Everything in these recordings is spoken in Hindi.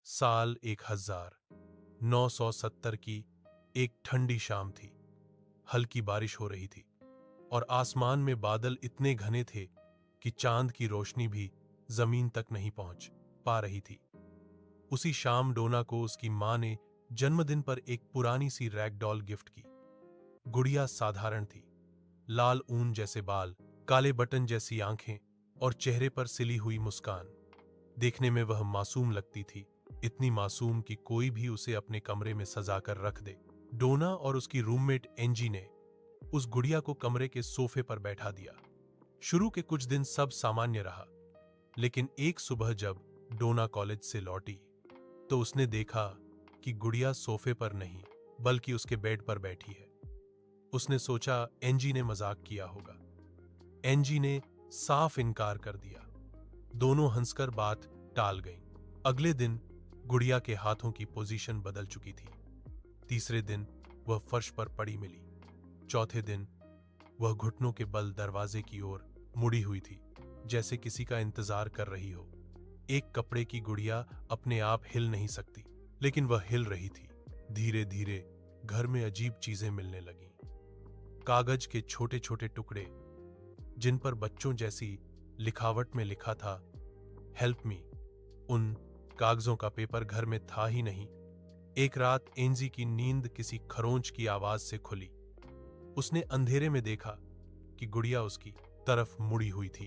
साल 1970 की एक ठंडी शाम थी। हल्की बारिश हो रही थी और आसमान में बादल इतने घने थे कि चांद की रोशनी भी जमीन तक नहीं पहुंच पा रही थी। उसी शाम डोना को उसकी मां ने जन्मदिन पर एक पुरानी सी रैगडॉल गिफ्ट की। गुड़िया साधारण थी, लाल ऊन जैसे बाल, काले बटन जैसी आंखें और चेहरे पर सिली हुई मुस्कान। देखने में वह मासूम लगती थी, इतनी मासूम कि कोई भी उसे अपने कमरे में सजा कर रख दे। डोना और उसकी रूममेट एंजी ने उस गुड़िया को कमरे के सोफे पर बैठा दिया। शुरू के कुछ दिन सब सामान्य रहा, लेकिन एक सुबह जब डोना कॉलेज से लौटी तो उसने देखा कि गुड़िया सोफे पर नहीं बल्कि उसके बेड पर बैठी है। उसने सोचा एंजी ने मजाक किया होगा। एंजी ने साफ इनकार कर दिया। दोनों हंसकर बात टाल गईं। अगले दिन गुड़िया के हाथों की पोजीशन बदल चुकी थी। तीसरे दिन वह फर्श पर पड़ी मिली। चौथे दिन वह घुटनों के बल दरवाजे की ओर मुड़ी हुई थी, जैसे किसी का इंतजार कर रही हो। एक कपड़े की गुड़िया अपने आप हिल नहीं सकती, लेकिन वह हिल रही थी। धीरे धीरे घर में अजीब चीजें मिलने लगीं। कागज के छोटे छोटे टुकड़े जिन पर बच्चों जैसी लिखावट में लिखा था हेल्प मी। उन कागजों का पेपर घर में था ही नहीं। एक रात एंजी की नींद किसी खरोंच की आवाज से खुली। उसने अंधेरे में देखा कि गुड़िया उसकी तरफ मुड़ी हुई थी।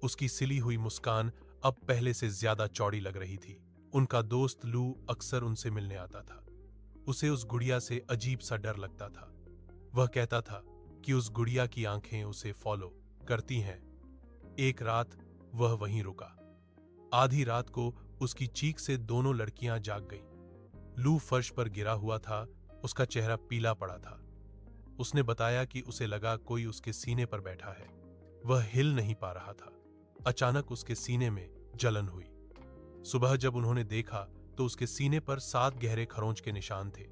उसकी सिली हुई मुस्कान अब पहले से ज्यादा चौड़ी लग रही थी। उनका दोस्त लू अक्सर उनसे मिलने आता था। उसे उस गुड़िया से अजीब सा डर लगता था। वह कहता था कि उस गुड़िया की आंखें उसे फॉलो करती हैं। एक रात वह वहीं रुका। आधी रात को उसकी चीख से दोनों लड़कियां जाग गईं। लू फर्श पर गिरा हुआ था, उसका चेहरा पीला पड़ा था। उसने बताया कि उसे लगा कोई उसके सीने पर बैठा है। वह हिल नहीं पा रहा था। अचानक उसके सीने में जलन हुई। सुबह जब उन्होंने देखा तो उसके सीने पर 7 गहरे खरोंच के निशान थे,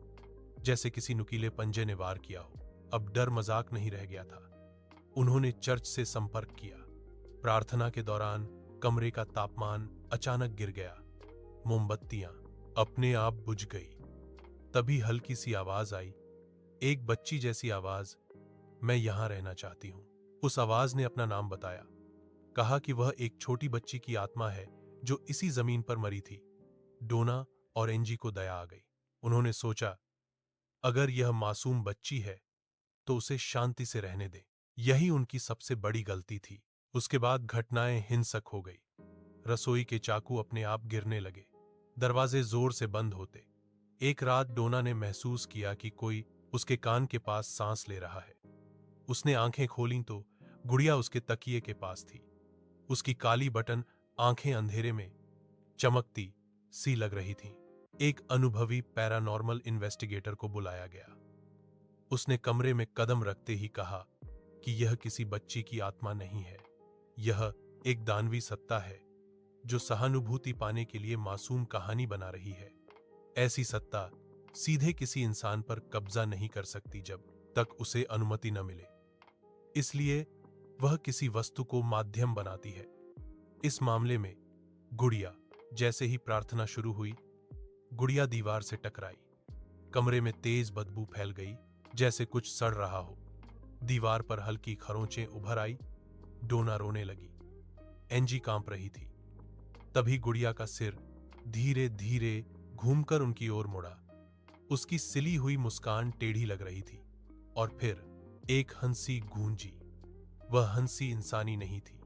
जैसे किसी नुकीले पंजे ने वार किया हो। अब डर मजाक नहीं रह गया था। उन्होंने चर्च से संपर्क किया। प्रार्थना के दौरान कमरे का तापमान अचानक गिर गया। मोमबत्तियां अपने आप बुझ गई। तभी हल्की सी आवाज आई, एक बच्ची जैसी आवाज, मैं यहां रहना चाहती हूं। उस आवाज ने अपना नाम बताया। कहा कि वह एक छोटी बच्ची की आत्मा है जो इसी जमीन पर मरी थी। डोना और एंजी को दया आ गई। उन्होंने सोचा, अगर यह मासूम बच्ची है तो उसे शांति से रहने दे। यही उनकी सबसे बड़ी गलती थी। उसके बाद घटनाएं हिंसक हो गई। रसोई के चाकू अपने आप गिरने लगे, दरवाजे जोर से बंद होते। एक रात डोना ने महसूस किया कि कोई उसके कान के पास सांस ले रहा है। उसने आंखें खोलीं तो गुड़िया उसके तकिए के पास थी। उसकी काली बटन आंखें अंधेरे में चमकती सी लग रही थीं। एक अनुभवी पैरानॉर्मल इन्वेस्टिगेटर को बुलाया गया। उसने कमरे में कदम रखते ही कहा कि यह किसी बच्ची की आत्मा नहीं है, यह एक दानवी सत्ता है जो सहानुभूति पाने के लिए मासूम कहानी बना रही है। ऐसी सत्ता सीधे किसी इंसान पर कब्जा नहीं कर सकती जब तक उसे अनुमति न मिले। इसलिए वह किसी वस्तु को माध्यम बनाती है। इस मामले में गुड़िया, जैसे ही प्रार्थना शुरू हुई, गुड़िया दीवार से टकराई। कमरे में तेज बदबू फैल गई, जैसे कुछ सड़ रहा हो। दीवार पर हल्की खरोंचें उभर आई। डोना रोने लगी। एंजी कांप रही थी। तभी गुड़िया का सिर धीरे धीरे घूमकर उनकी ओर मुड़ा। उसकी सिली हुई मुस्कान टेढ़ी लग रही थी और फिर एक हंसी गूंजी। वह हंसी इंसानी नहीं थी।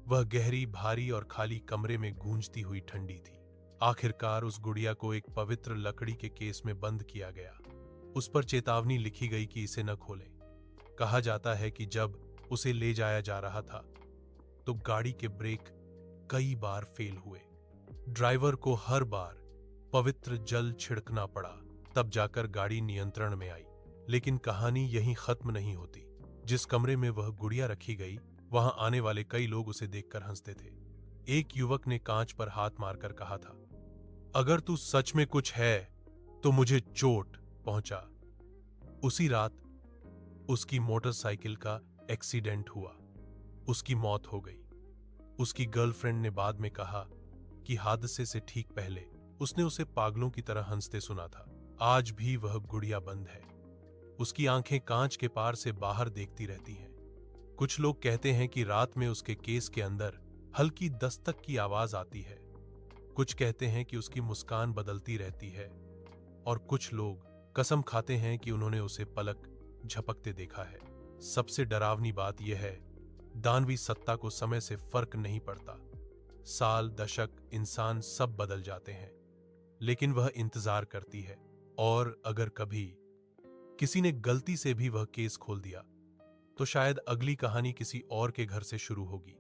वह गहरी, भारी और खाली कमरे में गूंजती हुई ठंडी थी। आखिरकार उस गुड़िया को एक पवित्र लकड़ी के केस में बंद किया गया। उस पर चेतावनी लिखी गई कि इसे न खोलें। कहा जाता है कि जब उसे ले जाया जा रहा था तो गाड़ी के ब्रेक कई बार फेल हुए। ड्राइवर को हर बार पवित्र जल छिड़कना पड़ा, तब जाकर गाड़ी नियंत्रण में आई। लेकिन कहानी यहीं खत्म नहीं होती। जिस कमरे में वह गुड़िया रखी गई, वहां आने वाले कई लोग उसे देखकर हंसते थे। एक युवक ने कांच पर हाथ मारकर कहा था, अगर तू सच में कुछ है तो मुझे चोट पहुंचा। उसी रात उसकी मोटरसाइकिल का एक्सीडेंट हुआ। उसकी मौत हो गई। उसकी गर्लफ्रेंड ने बाद में कहा कि हादसे से ठीक पहले उसने उसे पागलों की तरह हंसते सुना था। आज भी वह गुड़िया बंद है। उसकी आंखें कांच के पार से बाहर देखती रहती हैं। कुछ लोग कहते हैं कि रात में उसके केस के अंदर हल्की दस्तक की आवाज आती है। कुछ कहते हैं कि उसकी मुस्कान बदलती रहती है और कुछ लोग कसम खाते हैं कि उन्होंने उसे पलक झपकते देखा है। सबसे डरावनी बात यह है, दानवी सत्ता को समय से फर्क नहीं पड़ता। साल, दशक, इंसान सब बदल जाते हैं, लेकिन वह इंतजार करती है। और अगर कभी किसी ने गलती से भी वह केस खोल दिया तो शायद अगली कहानी किसी और के घर से शुरू होगी।